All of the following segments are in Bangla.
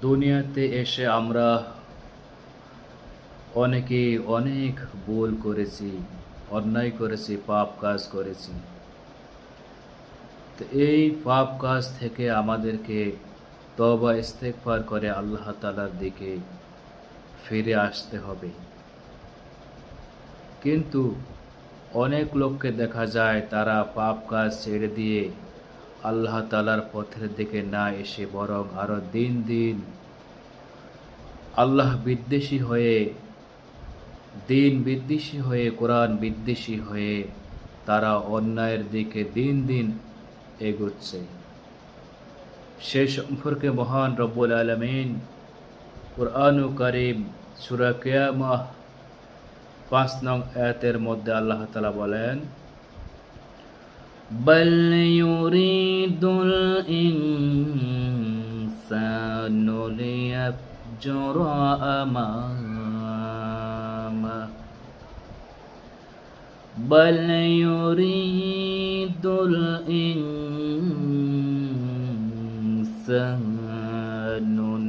দুনিয়াতে এসে আমরা অনেকেই অনেক ভুল করেছি, অন্যায় করেছি, পাপ কাজ করেছি। তো এই পাপ কাজ থেকে আমাদেরকে তওবা ইস্তেগফার করে আল্লাহ তাআলার দিকে ফিরে আসতে হবে। কিন্তু অনেক লোককে দেখা যায় তারা পাপ কাজ ছেড়ে দিয়ে আল্লাহ তাআলার পথের দিকে না এসে বরং আরো দিন দিন আল্লাহ বিদ্বেষী হয়ে, দিন বিদ্বেষী হয়ে, কোরআন বিদ্বেষী হয়ে তারা অন্যায়ের দিকে দিন দিন এগোচ্ছে। সে সম্পর্কে মহান রব্বুল আলামিন কুরআনুল কারীম সূরা কিয়ামাহ ৫ নং আয়াতের মধ্যে আল্লাহ তাআলা বলেন, বাল ইউরিদুল ইনসানু লিয়াফজুরা আমামা بل يريد الإنسان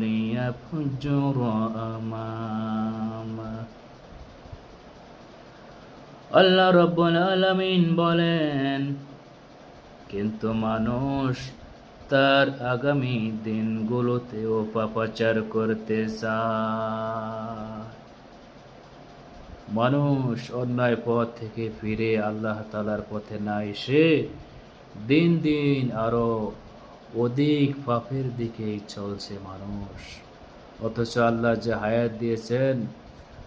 ليفجر أمامه আল্লাহ রাব্বুল আলামিন বলেন, কিন্তু মানুষ তার আগামী দিনগুলোতেও পাপাচার করতে চায়। মানুষ অন্যায় পথ থেকে ফিরে আল্লাহ তাআলার পথে না এসে দিন দিন আরো অধিক পাপের দিকেই চলছে মানুষ। অথচ আল্লাহ যে হায়াত দিয়েছেন,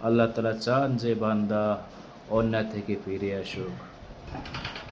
আল্লাহ তাআলা চান যে বান্দা অন্যায় থেকে ফিরে আসুক।